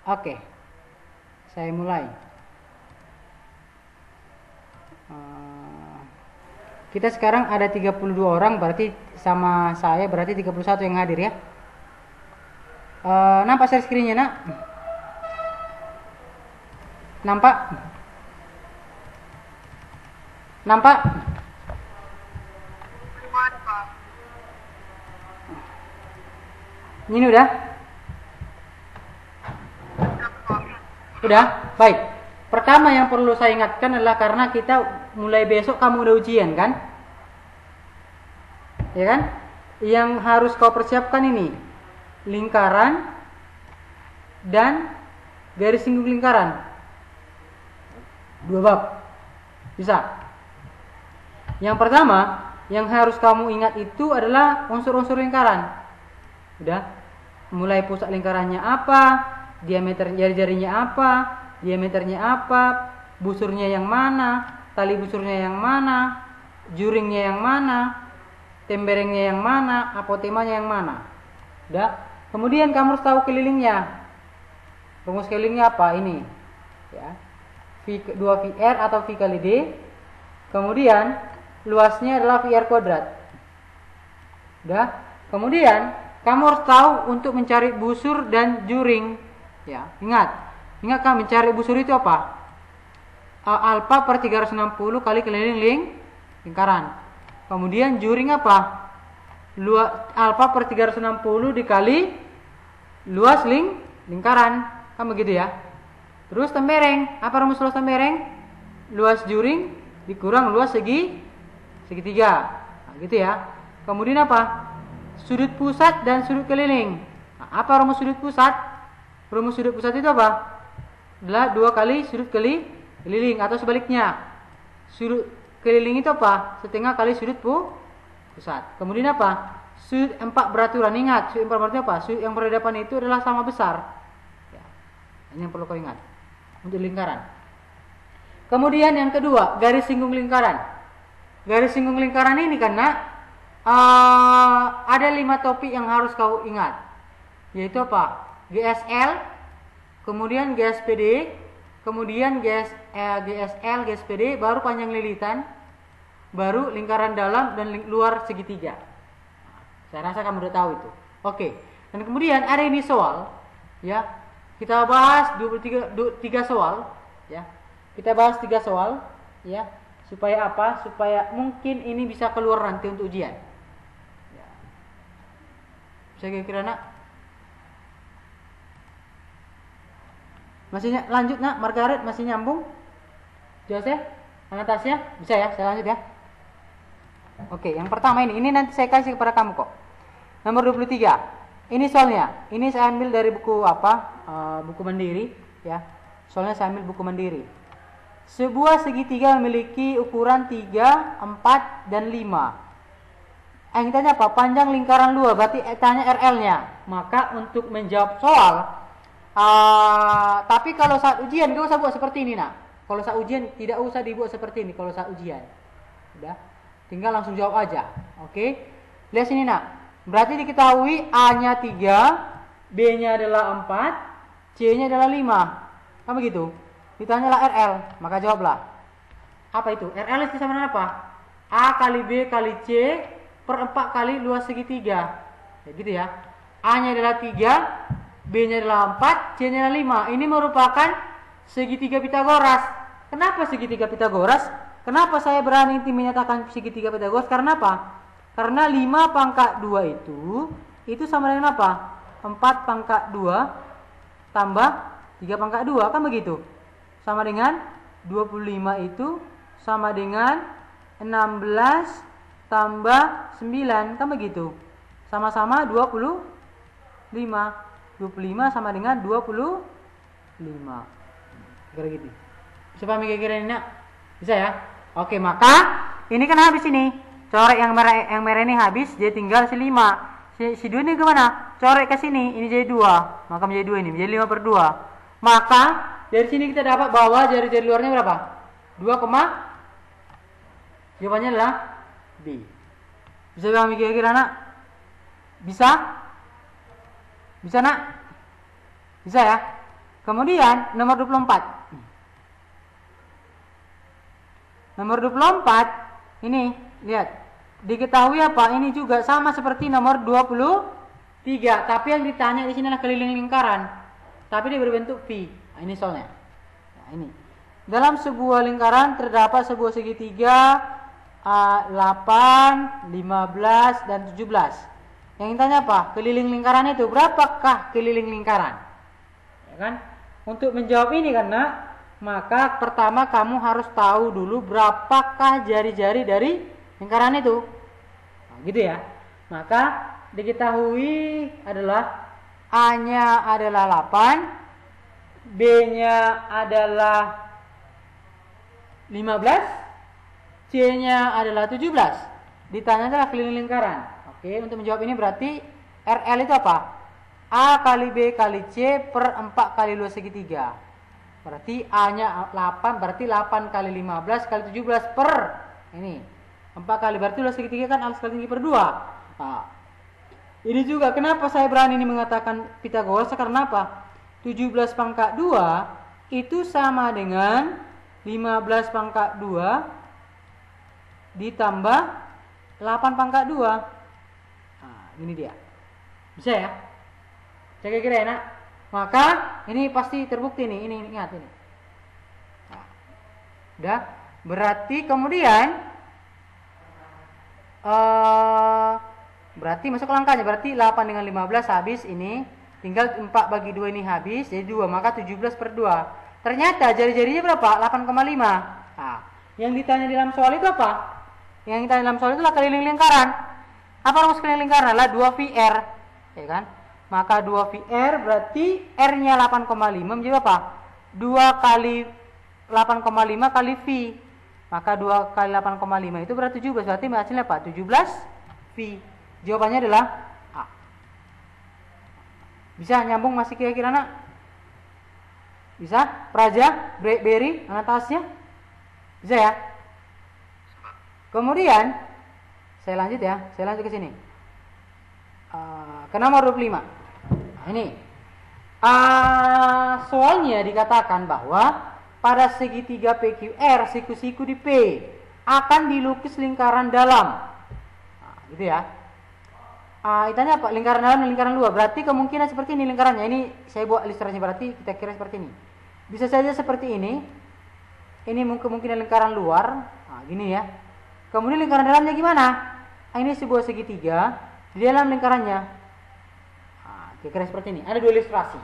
Oke, saya mulai. Kita sekarang ada 32 orang, berarti sama saya berarti 31 yang hadir ya. Nampak share screen-nya, Nak? Nampak? Nampak? Ini udah? Udah? Baik. Pertama yang perlu saya ingatkan adalah karena kita mulai besok kamu udah ujian kan? Ya kan? Yang harus kau persiapkan ini lingkaran dan garis singgung lingkaran. 2 bab. Bisa. Yang pertama yang harus kamu ingat itu adalah unsur-unsur lingkaran. Udah? Mulai pusat lingkarannya apa, diameter jari-jarinya apa, diameternya apa, busurnya yang mana, tali busurnya yang mana, juringnya yang mana, temberengnya yang mana, apotemanya yang mana. Udah? Kemudian kamu harus tahu kelilingnya. Rumus kelilingnya apa? Ini. Ya. 2VR atau V kali D. Kemudian luasnya adalah VR kuadrat. Udah? Kemudian kamu harus tahu untuk mencari busur dan juring. Ya, ingat kan mencari busur itu apa? Alfa per 360 kali keliling lingkaran. Kemudian juring apa? Alfa per 360 dikali luas lingkaran. Kan begitu ya. Terus tembereng. Apa rumus luas tembereng? Luas juring dikurang luas segitiga. Nah, gitu ya. Kemudian apa? Sudut pusat dan sudut keliling. Nah, apa rumus sudut pusat? Rumus sudut pusat itu apa? Adalah 2 kali sudut keliling atau sebaliknya. Sudut keliling itu apa? Setengah kali sudut pusat. Kemudian apa? Sudut 4 beraturan. Ingat, sudut 4 beraturan apa? Sudut yang berhadapan itu adalah sama besar. Ya. Ini yang perlu kau ingat untuk lingkaran. Kemudian yang kedua, garis singgung lingkaran. Garis singgung lingkaran ini karena ada 5 topik yang harus kau ingat. Yaitu apa? GSL, kemudian GSPD, kemudian GSL, GSPD, baru panjang lilitan, baru lingkaran dalam dan luar segitiga. Saya rasa kamu udah tahu itu. Oke. Dan kemudian ada ini soal, ya. Kita bahas 3 soal, ya. Kita bahas 3 soal, ya. Supaya apa? Supaya mungkin ini bisa keluar nanti untuk ujian. Ya. Bisa kira-kira, Nak? Masih lanjut, Nak? Margaret masih nyambung? Jose? Anastasia? Bisa ya? Saya lanjut ya. Oke, yang pertama ini nanti saya kasih kepada kamu kok. Nomor 23. Ini soalnya. Ini saya ambil dari buku apa? Buku Mandiri, ya. Soalnya saya ambil buku Mandiri. Sebuah segitiga memiliki ukuran 3, 4, dan 5. Yang tanya apa? Panjang lingkaran luar, berarti tanya RL-nya. Maka untuk menjawab soal, tapi kalau saat ujian gak usah buat seperti ini, Nak. Kalau saat ujian tidak usah dibuat seperti ini kalau saat ujian. Udah, tinggal langsung jawab aja. Oke. Lihat sini, Nak. Berarti diketahui A-nya 3, B-nya adalah 4, C-nya adalah 5. Kan begitu? Ditanyalah RL, maka jawablah. Apa itu? RL itu sama dengan apa? A kali B kali C per 4 kali luas segitiga. Ya gitu ya. A-nya adalah 3, B-nya adalah 4, C-nya adalah 5. Ini merupakan segitiga Pitagoras. Kenapa segitiga Pitagoras? Kenapa saya berani menyatakan segitiga Pitagoras? Karena apa? Karena 5 pangkat 2 itu sama dengan apa? 4 pangkat 2 tambah 3 pangkat 2, kan begitu? Sama dengan 25 itu sama dengan 16 tambah 9, kan begitu? Sama-sama 25. 25 sama dengan 25. Kira-kira gitu. Bisa paham kira-kira ini, Nak? Bisa ya? Oke, maka ini kan habis ini. Coret yang merah ini habis, jadi tinggal si 5. Si 2 ini kemana? Coret ke sini, ini jadi 2. Maka menjadi 2 ini, menjadi 5 per 2. Maka dari sini kita dapat bahwa jari-jari luarnya berapa? 2, jawabannya adalah B. Bisa paham kira-kira, Nak? Bisa? Bisa, Nak? Bisa ya? Kemudian nomor 24. Nomor 24 ini lihat, diketahui apa? Ini juga sama seperti nomor 23, tapi yang ditanya di sini adalah keliling lingkaran. Tapi dia berbentuk V. Nah, ini soalnya. Nah, ini. Dalam sebuah lingkaran terdapat sebuah segitiga 8, 15 dan 17. Yang ditanya apa? Keliling lingkaran itu berapakah keliling lingkaran? Ya kan? Untuk menjawab ini karena maka pertama kamu harus tahu dulu berapakah jari-jari dari lingkaran itu. Nah, gitu ya. Maka diketahui adalah A-nya adalah 8, B-nya adalah 15, C-nya adalah 17. Ditanya adalah keliling lingkaran. Oke, untuk menjawab ini berarti RL itu apa? A kali B kali C per 4 kali luas segitiga. Berarti A-nya 8, berarti 8 kali 15 kali 17 per ini 4 kali, berarti luas segitiga kan A kali tinggi per 2. Nah, ini juga kenapa saya berani ini mengatakan Pitagoras, karena apa? 17 pangkat 2 itu sama dengan 15 pangkat 2 ditambah 8 pangkat 2. Nah, ini dia. Bisa ya? Saya kira enak. Maka ini pasti terbukti nih. Ini ingat ini. Nah, udah. Berarti kemudian berarti masuk langkahnya. Berarti 8 dengan 15 habis ini. Tinggal 4 bagi 2 ini habis. Jadi 2. Maka 17 per 2. Ternyata jari-jarinya berapa? 8,5. Nah, yang ditanya di dalam soal itu apa? Yang ditanya dalam soal itu adalah keliling lingkaran. Apa rumus keliling lingkaran? Adalah 2VR. Ya kan? Maka 2VR berarti R-nya 8,5 menjadi apa? 2 kali 8,5 kali V. Maka 2 kali 8,5 itu berarti 17. Berarti hasilnya apa? 17 V. Jawabannya adalah A. Bisa nyambung masih kira-kira nak? Bisa? Praja, Berry, Anastasia? Bisa ya? Kemudian saya lanjut ya. Saya lanjut ke sini. Ke nomor 25. Nah, ini. Soalnya dikatakan bahwa pada segitiga PQR siku-siku di P akan dilukis lingkaran dalam. Nah, gitu ya. Ditanya apa? Lingkaran dalam dan lingkaran luar. Berarti kemungkinan seperti ini lingkarannya. Ini saya buat ilustrasi, berarti kita kira seperti ini. Bisa saja seperti ini. Ini kemungkinan lingkaran luar. Nah, gini ya. Kemudian lingkaran dalamnya gimana? Ini sebuah segitiga di dalam lingkarannya. Kira-kira seperti ini. Ada dua ilustrasi.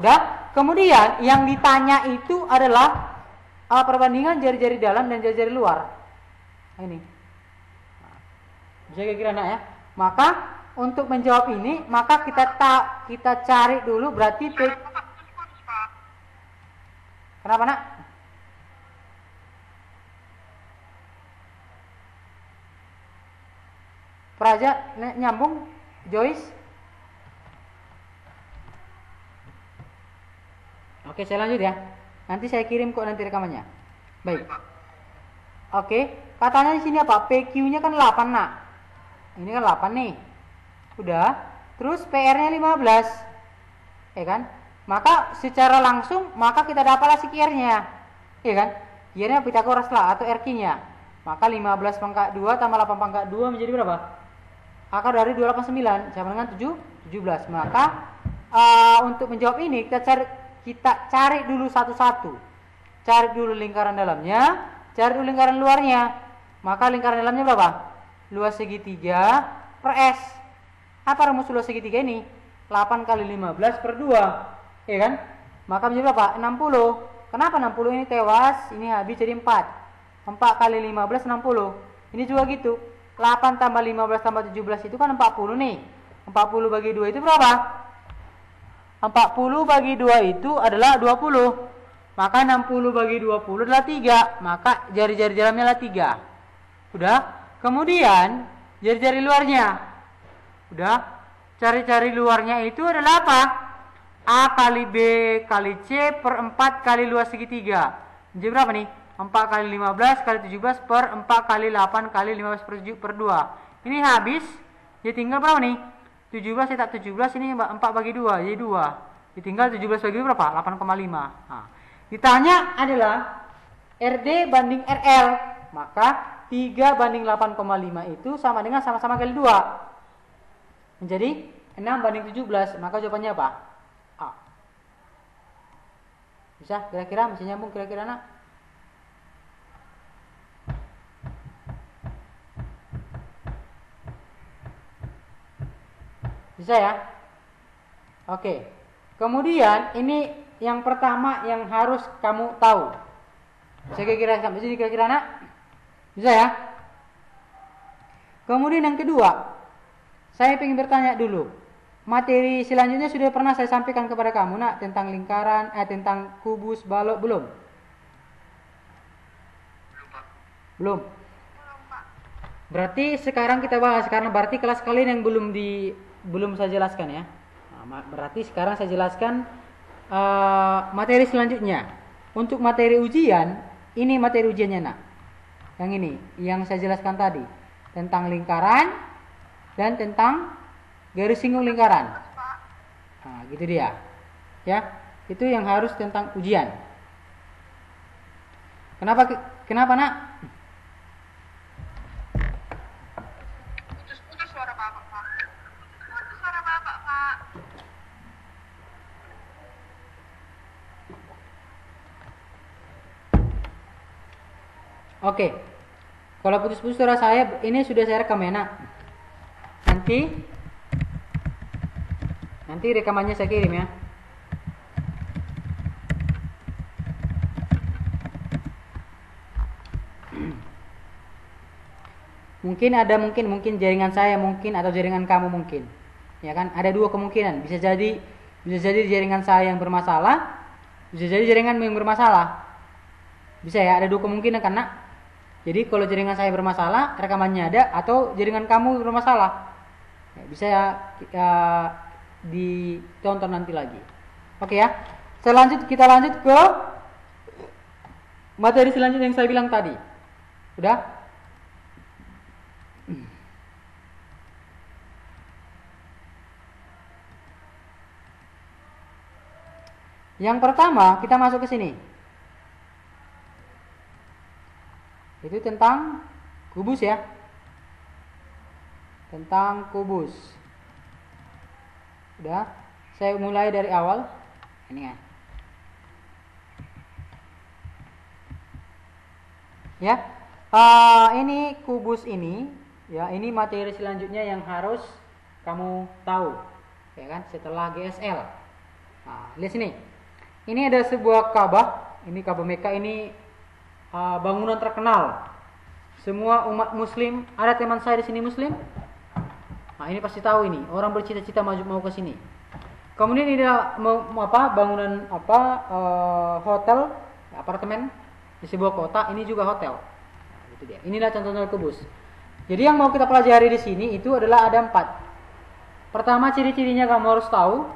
Udah. Kemudian yang ditanya itu adalah perbandingan jari-jari dalam dan jari-jari luar. Ini. Bisa kira-kira nak ya. Maka untuk menjawab ini, maka kita cari dulu berarti Kenapa nak? Praja nyambung, Joyce. Oke, saya lanjut ya. Nanti saya kirim kok nanti rekamannya. Baik. Oke, katanya di sini apa? PQ-nya kan 8 nak. Ini kan 8 nih. Udah. Terus PR-nya 15. Ya kan? Maka secara langsung maka kita dapatlah si QR-nya. Ya kan? QR-nya Pitagoras lah atau RQ-nya. Maka 15 pangkat 2 tambah 8 pangkat 2 menjadi berapa? Akar dari 289 sama dengan 17. Maka untuk menjawab ini kita cari dulu satu-satu. Cari dulu lingkaran dalamnya, cari dulu lingkaran luarnya. Maka lingkaran dalamnya berapa? Luas segitiga per S. Apa rumus luas segitiga ini? 8 kali 15 per 2. Ya kan? Maka menjadi berapa? 60. Kenapa 60? Ini tewas, ini habis jadi 4. 4 kali 15 60. Ini juga gitu. 8 tambah 15 tambah 17 itu kan 40 nih. 40 bagi 2 itu berapa? 40 bagi 2 itu adalah 20. Maka 60 bagi 20 adalah 3. Maka jari-jari dalamnya adalah 3. Udah? Kemudian jari-jari luarnya. Udah? Cari-cari luarnya itu adalah apa? A kali B kali C per 4 kali luas segitiga. Jadi berapa nih? 4 kali 15 kali 17 per 4 kali 8 kali 15 per 2. Ini habis. Jadi tinggal berapa nih? 17 cetak 17, ini 4 bagi 2. Jadi 2. Ditinggal 17 bagi berapa? 8,5. Nah, ditanya adalah RD banding RL. Maka 3 banding 8,5 itu sama dengan sama-sama kali 2. Menjadi 6 banding 17. Maka jawabannya apa? A. Bisa kira-kira? Masih nyambung kira-kira nak? Bisa ya? Oke. Kemudian ini yang pertama yang harus kamu tahu. Bisa kira-kira sampai sini kira-kira nak? Bisa ya? Kemudian yang kedua, saya ingin bertanya dulu. Materi selanjutnya sudah pernah saya sampaikan kepada kamu nak tentang lingkaran, tentang kubus, balok belum? Belum. Berarti sekarang kita bahas karena berarti kelas kalian yang belum saya jelaskan ya. Nah, berarti sekarang saya jelaskan materi selanjutnya. Untuk materi ujian, ini materi ujiannya nak. Yang ini, yang saya jelaskan tadi tentang lingkaran dan tentang garis singgung lingkaran. Nah, gitu dia. Ya, itu yang harus tentang ujian. Kenapa nak? Putus suara bapak, Pak. Putus suara bapak, Pak. Oke. Kalau putus-putus suara saya, ini sudah saya rekam ya nak. Nanti rekamannya saya kirim ya. Mungkin jaringan saya mungkin atau jaringan kamu mungkin. Ya kan? Ada dua kemungkinan. Bisa jadi jaringan saya yang bermasalah, bisa jadi jaringanmu yang bermasalah. Bisa ya, ada dua kemungkinan kan nak? Jadi kalau jaringan saya bermasalah, rekamannya ada, atau jaringan kamu bermasalah. Ya, bisa ya ditonton nanti lagi. Oke ya. Kita lanjut ke materi selanjutnya yang saya bilang tadi. Udah? Yang pertama, kita masuk ke sini. Itu tentang kubus ya. Tentang kubus. Udah, saya mulai dari awal. Ini ya. Ya. Ini kubus ini, ya, ini materi selanjutnya yang harus kamu tahu. Ya kan, setelah GSL. Nah, lihat sini. Ini ada sebuah Ka'bah. Ini Ka'bah Mekah ini bangunan terkenal. Semua umat muslim, ada teman saya di sini muslim. Nah, ini pasti tahu ini. Orang bercita-cita mau ke sini. Kemudian ini ada bangunan hotel, apartemen di sebuah kota. Ini juga hotel. Nah, itu dia. Inilah contoh-contoh kubus. Jadi yang mau kita pelajari di sini itu adalah ada 4. Pertama, ciri-cirinya kamu harus tahu.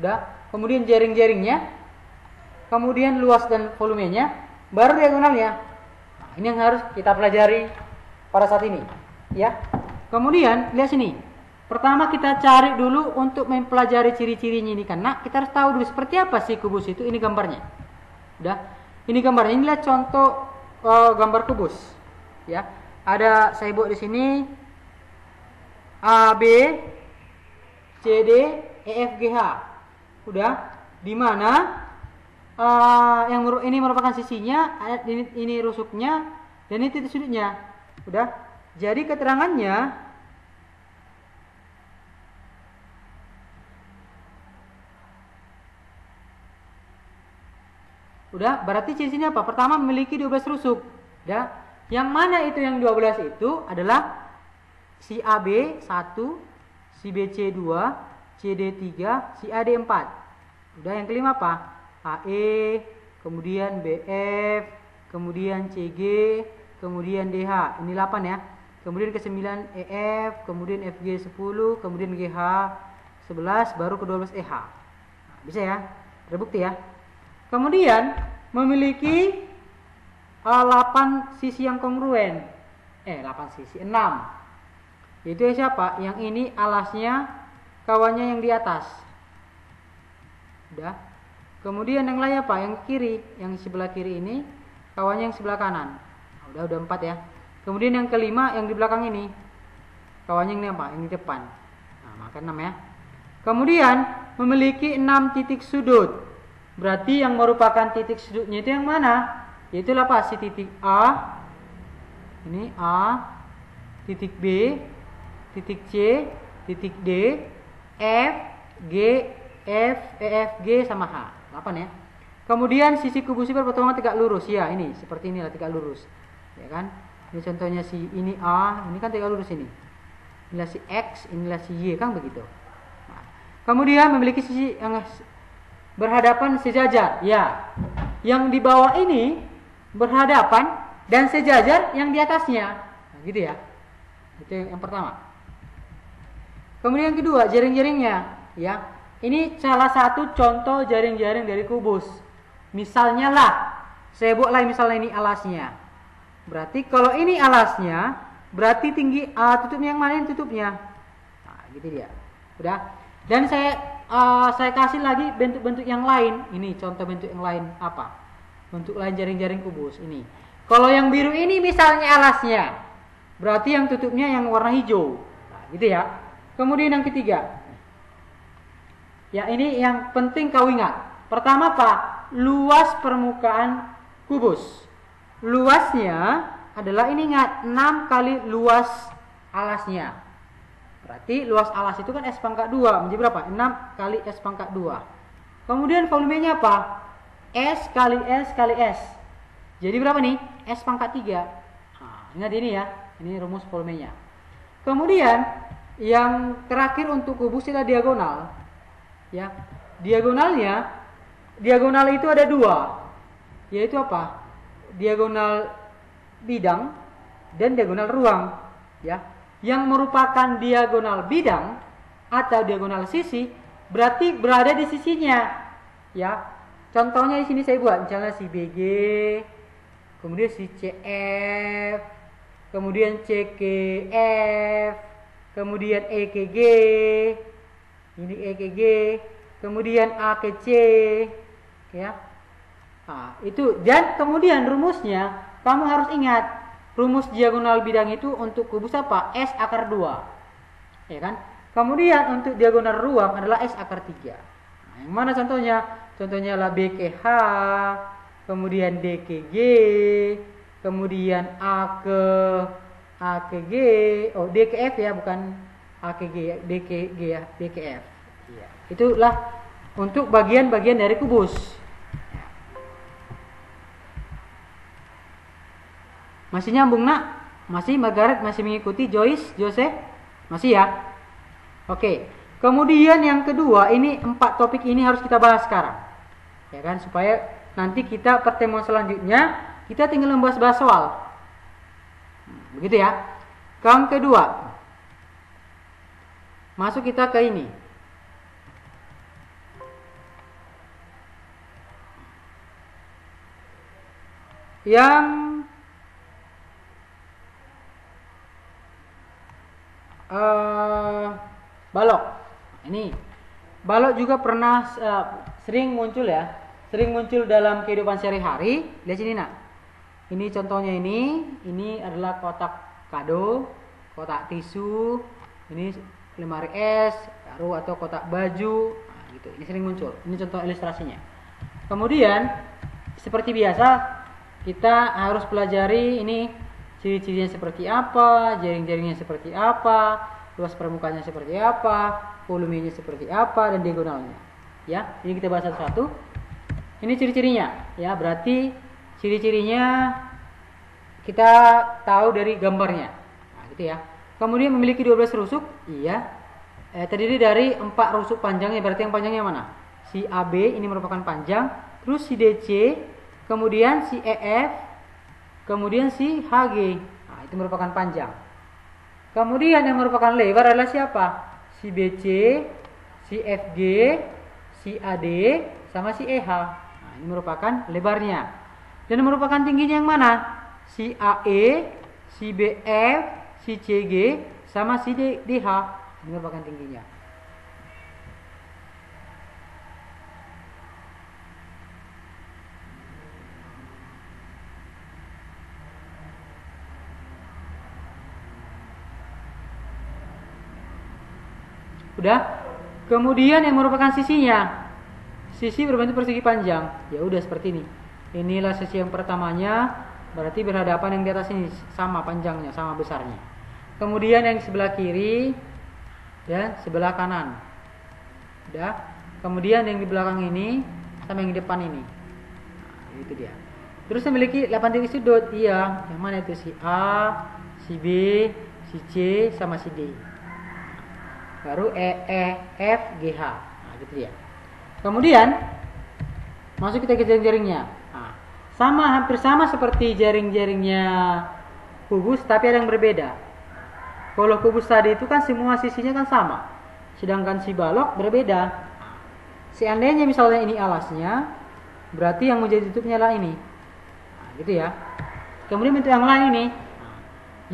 Udah. Kemudian jaring-jaringnya. Kemudian luas dan volumenya. Baru diagonalnya. Nah, ini yang harus kita pelajari pada saat ini, ya. Kemudian lihat sini. Pertama kita cari dulu untuk mempelajari ciri-cirinya ini karena kita harus tahu dulu seperti apa sih kubus itu. Ini gambarnya. Udah. Ini gambarnya. Ini lihat contoh gambar kubus, ya. Ada saya buat di sini A, B, C, D, E, F, G, H. Udah. Di mana ini merupakan sisinya, ini rusuknya, dan ini titik sudutnya. Udah. Jadi keterangannya udah, berarti ciri-cirinya apa? Pertama, memiliki 12 rusuk. Ya. Yang mana itu yang 12 itu adalah si AB 1, si BC 2, CD 3, si AD 4. Udah, yang kelima apa? AE, kemudian BF, kemudian CG, kemudian DH. Ini 8 ya. Kemudian ke 9 EF, kemudian FG 10, kemudian GH 11, baru ke 12 EH. Nah, bisa ya? Terbukti ya. Kemudian memiliki 8 sisi yang kongruen. 8 sisi, 6. Itu siapa? Yang ini alasnya, kawannya yang di atas. Udah. Kemudian yang lain apa? Yang kiri, yang sebelah kiri ini kawannya yang sebelah kanan. Nah, udah 4 ya. Kemudian yang kelima yang di belakang ini kawannya yang ini apa? Yang di depan. Nah, maka 6 ya. Kemudian memiliki 6 titik sudut. Berarti yang merupakan titik sudutnya itu yang mana? Yaitu apa? Si titik A. Ini A, titik B, titik C, titik D, F, G, F, E, F, G sama H. 8 ya. Kemudian sisi kubus ini berpotongan tegak lurus. Ya, ini seperti inilah tegak lurus. Ya kan? Ini contohnya ini A, ini kan tegak lurus ini. Inilah si X, inilah si Y, kan begitu. Nah, kemudian memiliki sisi yang berhadapan sejajar. Ya. Yang di bawah ini berhadapan dan sejajar yang di atasnya. Nah, gitu ya. Itu yang pertama. Kemudian yang kedua, jaring-jaringnya, ya. Ini salah satu contoh jaring-jaring dari kubus. Misalnya lah, saya buatlah misalnya ini alasnya. Berarti kalau ini alasnya, berarti tinggi tutupnya yang mana ini tutupnya? Nah, gitu dia. Udah. Dan saya kasih lagi bentuk-bentuk yang lain. Ini contoh bentuk yang lain apa? Bentuk lain jaring-jaring kubus ini. Kalau yang biru ini misalnya alasnya, berarti yang tutupnya yang warna hijau. Nah, gitu ya. Kemudian yang ketiga. Ya, ini yang penting kau ingat. Pertama apa? Luas permukaan kubus. Luasnya adalah ini ingat 6 kali luas alasnya. Berarti luas alas itu kan S pangkat 2. Menjadi berapa? 6 kali S pangkat 2. Kemudian volumenya apa? S kali S kali S. Jadi berapa nih? S pangkat 3. Nah, ingat ini ya. Ini rumus volumenya. Kemudian yang terakhir untuk kubus adalah diagonal. Ya. Diagonal itu ada 2. Yaitu apa? Diagonal bidang dan diagonal ruang, ya. Yang merupakan diagonal bidang atau diagonal sisi berarti berada di sisinya, ya. Contohnya di sini saya buat misalnya si BG, kemudian si CF, kemudian CKF, kemudian EKG, ini EKG, kemudian AKC, ya. Nah, itu. Dan kemudian rumusnya kamu harus ingat, rumus diagonal bidang itu untuk kubus apa? S akar 2. Ya kan? Kemudian untuk diagonal ruang adalah S akar 3. Nah, yang mana contohnya? Contohnya adalah BKH, kemudian DKG, kemudian AKG, DKF ya, bukan AKG, DKG ya, DKF. Ya. Itulah untuk bagian-bagian dari kubus. Masih nyambung nak? Masih Margaret masih mengikuti? Joyce, Jose? Masih ya? Oke. Kemudian yang kedua, ini 4 topik ini harus kita bahas sekarang. Ya kan, supaya nanti kita pertemuan selanjutnya kita tinggal membahas soal. Begitu ya. Yang kedua, masuk kita ke ini. Yang balok. Ini balok juga pernah sering muncul ya, sering muncul dalam kehidupan sehari-hari. Lihat sini nak. Ini contohnya ini adalah kotak kado, kotak tisu, ini lemari es, taruh atau kotak baju, nah, gitu. Ini sering muncul. Ini contoh ilustrasinya. Kemudian seperti biasa kita harus pelajari ini ciri-cirinya seperti apa, jaring-jaringnya seperti apa, luas permukaannya seperti apa, volumenya seperti apa, dan diagonalnya. Ya, ini kita bahas satu-satu. Ini ciri-cirinya, ya. Berarti ciri-cirinya kita tahu dari gambarnya. Nah, gitu ya. Kemudian memiliki 12 rusuk, iya. Terdiri dari 4 rusuk panjangnya. Berarti yang panjangnya mana? Si AB ini merupakan panjang, terus si DC, kemudian si EF, kemudian si HG. Nah, itu merupakan panjang. Kemudian yang merupakan lebar adalah siapa? Si BC, si FG, si AD, sama si EH. Nah, ini merupakan lebarnya. Dan merupakan tingginya yang mana? Si AE, si BF, si CG, sama si DH. Ini merupakan tingginya. Udah. Kemudian yang merupakan sisinya, sisi berbentuk persegi panjang. Ya udah seperti ini. Inilah sisi yang pertamanya, berarti berhadapan yang di atas ini sama panjangnya, sama besarnya. Kemudian yang sebelah kiri dan sebelah kanan. Udah. Kemudian yang di belakang ini sama yang di depan ini. Nah, itu dia. Terus memiliki 8 titik sudut. Iya, yang mana itu? Si A, si B, si C, sama si D. Baru F, G, H. Nah, gitu dia. Kemudian masuk kita ke jaring-jaringnya. Nah, hampir sama seperti jaring-jaringnya kubus, tapi ada yang berbeda. Kalau kubus tadi itu kan semua sisinya kan sama, sedangkan si balok berbeda. Seandainya misalnya ini alasnya, berarti yang menjadi tutupnya lah ini. Nah, gitu ya. Kemudian bentuk yang lain ini,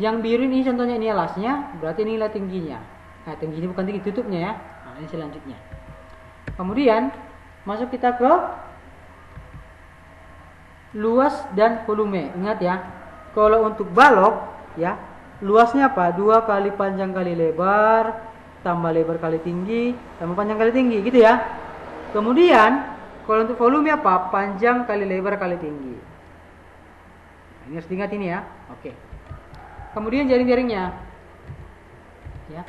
yang biru ini contohnya ini alasnya, berarti inilah tingginya. Nah, tingginya bukan tinggi, tutupnya ya. Nah, ini selanjutnya. Kemudian masuk kita ke luas dan volume. Ingat ya, kalau untuk balok ya, luasnya apa? 2 kali panjang kali lebar, tambah lebar kali tinggi, tambah panjang kali tinggi, gitu ya. Kemudian kalau untuk volume apa? Panjang kali lebar kali tinggi. Nah, ini harus diingat ini ya. Oke. Kemudian jaring-jaringnya. Ya.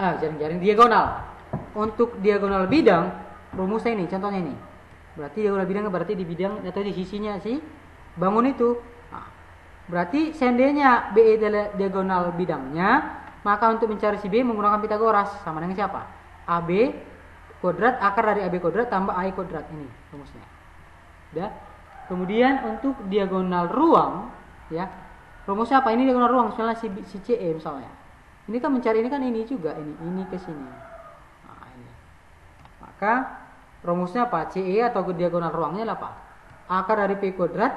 Jaring-jaring diagonal. Untuk diagonal bidang, rumusnya ini, contohnya ini. Berarti diagonal bidang berarti di bidang atau di sisinya si bangun itu. Nah, berarti seandainya BE adalah diagonal bidangnya, maka untuk mencari si B menggunakan Pitagoras. Sama dengan siapa? AB kuadrat akar dari AB kuadrat tambah AI kuadrat. Ini rumusnya. Udah. Kemudian untuk diagonal ruang, ya. Rumusnya apa? Ini diagonal ruang, misalnya si CE misalnya. Ini kan mencari ini kan ini juga, ini ke sini. Nah, ini. Maka rumusnya apa? CE atau diagonal ruangnya adalah apa? Akar dari P kuadrat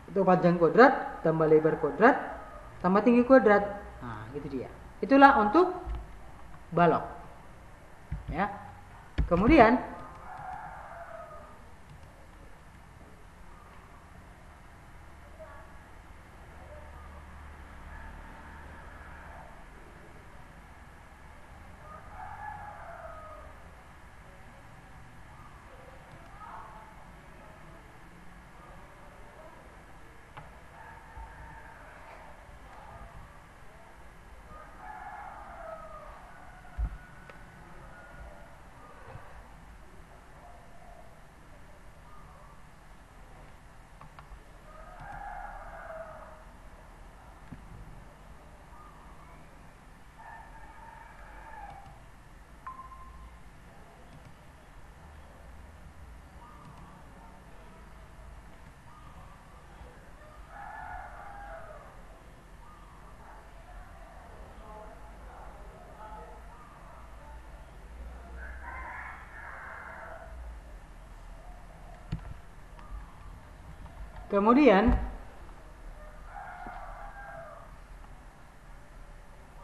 atau panjang kuadrat tambah lebar kuadrat tambah tinggi kuadrat. Nah, gitu dia. Itulah untuk balok. Ya. Kemudian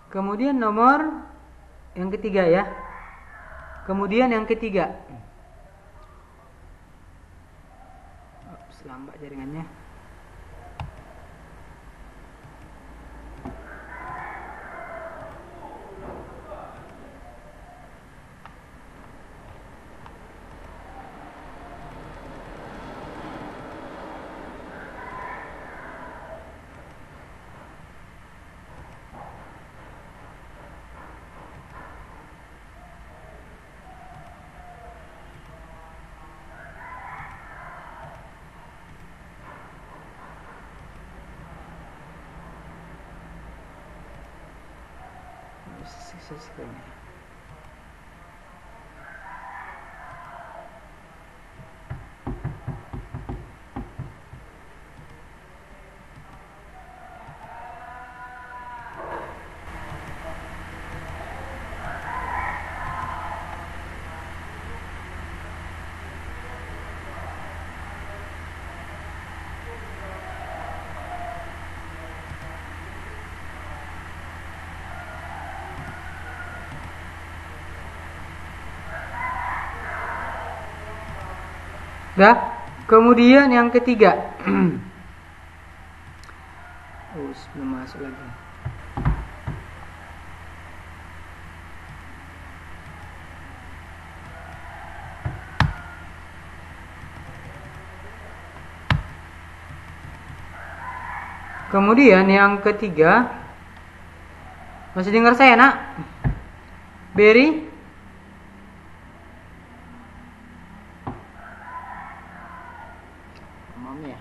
Kemudian nomor yang ketiga ya. Kemudian yang ketiga. Lambat jaringannya. Sekali. Dah. Kemudian yang ketiga. Belum masuk lagi. Kemudian yang ketiga, masih dengar saya nak? Berry? Mami ya.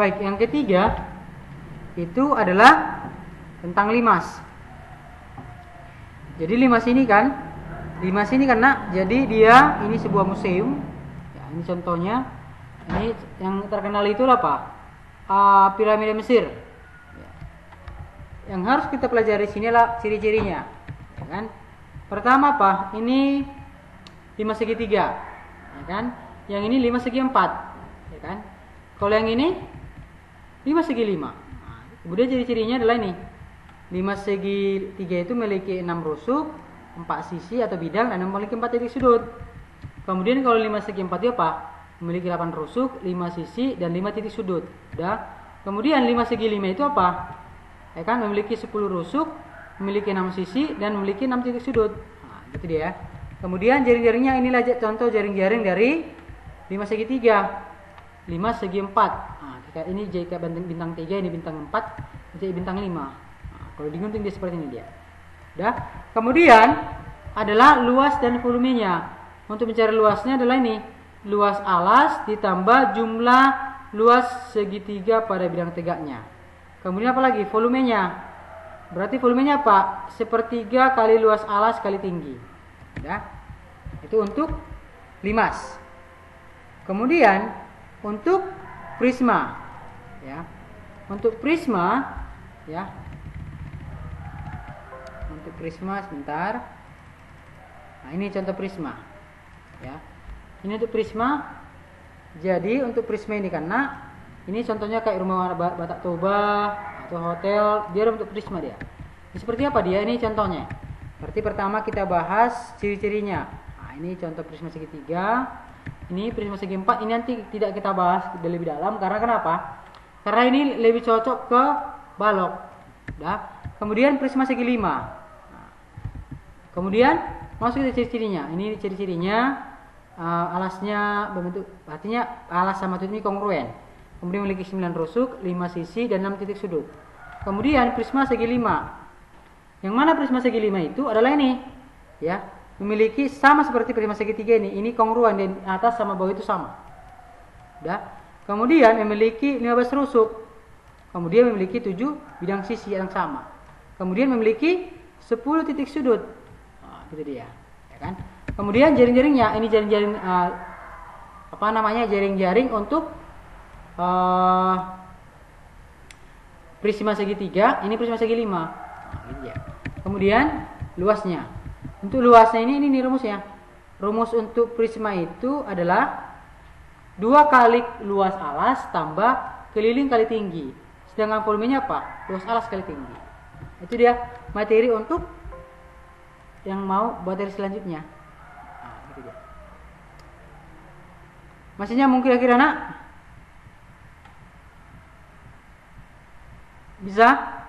Baik, yang ketiga itu adalah tentang limas. Jadi limas ini kan nak, jadi dia ini sebuah museum. Ya, ini contohnya. Ini yang terkenal itu apa? Piramida Mesir. Ya. Yang harus kita pelajari sini adalah ciri-cirinya, ya kan? Pertama apa? Ini 5 segitiga, ya kan? Yang ini 5 segi 4, ya kan? Kalau yang ini 5 segi 5. Nah, kemudian ciri-cirinya adalah ini. 5 segi 3 itu memiliki 6 rusuk, 4 sisi atau bidang, dan memiliki 4 titik sudut. Kemudian kalau 5 segi 4 itu apa? Memiliki 8 rusuk, 5 sisi, dan 5 titik sudut. Udah. Kemudian 5 segi 5 itu apa? Ya kan? Memiliki 10 rusuk, memiliki 6 sisi, dan memiliki 6 titik sudut. Nah, gitu dia. Kemudian jaring-jaringnya inilah contoh jaring-jaring dari 5 segi 3. 5 segi 4. Nah, ini jika bintang 3, ini bintang 4, jadi bintang 5. Nah, kalau digunting dia seperti ini dia. Udah. Kemudian adalah luas dan volumenya. Untuk mencari luasnya adalah ini. Luas alas ditambah jumlah luas segitiga pada bidang tegaknya. Kemudian apa lagi? Volumenya. Berarti volumenya apa? Sepertiga kali luas alas kali tinggi. Udah. Itu untuk limas. Kemudian untuk prisma, ya. Untuk prisma, ya. Untuk prisma sebentar. Nah, ini contoh prisma, ya. Ini untuk prisma. Jadi untuk prisma ini karena ini contohnya kayak rumah Batak Toba atau hotel, dia untuk prisma dia. Ini seperti apa dia? Ini contohnya. Berarti pertama kita bahas ciri-cirinya. Nah, ini contoh prisma segitiga. Ini prisma segi 4, ini nanti tidak kita bahas lebih dalam karena kenapa? Karena ini lebih cocok ke balok. Dah. Kemudian prisma segi 5. Nah. Kemudian masuk ke ciri-cirinya. Ini ciri-cirinya alasnya berbentuk, artinya alas sama tutut ini kongruen. Kemudian memiliki 9 rusuk, 5 sisi dan 6 titik sudut. Kemudian prisma segi 5. Yang mana prisma segi 5 itu adalah ini, ya. Memiliki sama seperti prisma segitiga ini kongruen, dan atas sama bawah itu sama. Udah. Kemudian memiliki 15 rusuk. Kemudian memiliki 7 bidang sisi yang sama. Kemudian memiliki 10 titik sudut. Nah, gitu dia, ya kan? Kemudian jaring-jaringnya, ini jaring-jaring jaring-jaring untuk prisma segitiga, ini prisma segi 5. Nah, gitu ya. Kemudian luasnya. Untuk luasnya ini rumusnya. Rumus untuk prisma itu adalah 2 kali luas alas tambah keliling kali tinggi. Sedangkan volumenya apa? Luas alas kali tinggi. Itu dia materi untuk yang mau materi selanjutnya. Nah, gitu dia. Masihnya mungkin kira-kira nak? Bisa?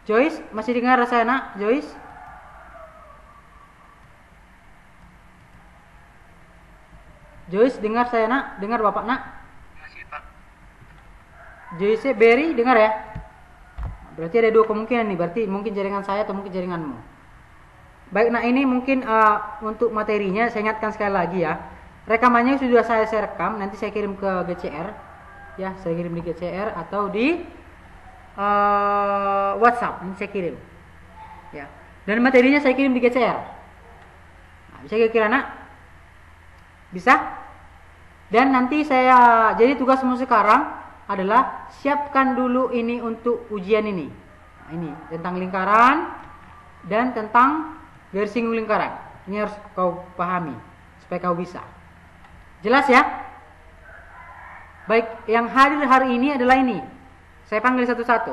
Joyce, masih dengar saya nak? Joyce? Joyce, dengar saya nak? Dengar bapak nak? Masih, Pak. Joyce, Berry, dengar ya? Berarti ada 2 kemungkinan nih. Berarti mungkin jaringan saya atau mungkin jaringanmu. Baik, nah ini mungkin untuk materinya saya ingatkan sekali lagi ya. Rekamannya sudah saya rekam, nanti saya kirim ke GCR. Ya, saya kirim di GCR atau di WhatsApp, ini saya kirim, ya. Dan materinya saya kirim di GCR. Nah, bisa kira-kira nak? Bisa? Dan nanti jadi tugasmu sekarang adalah siapkan dulu ini untuk ujian ini. Nah, ini tentang lingkaran dan tentang garis singgung lingkaran. Ini harus kau pahami supaya kau bisa. Jelas ya? Baik, yang hadir hari ini adalah ini. Saya panggil satu-satu.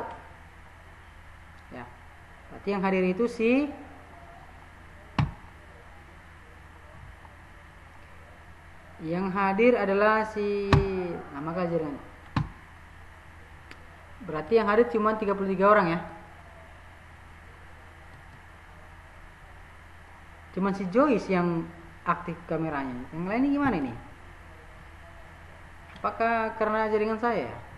Ya. Berarti yang hadir itu si adalah si nama jaringan. Berarti yang hadir cuma 33 orang ya. Cuman si Joyce yang aktif kameranya. Yang lainnya gimana ini? Apakah karena jaringan saya?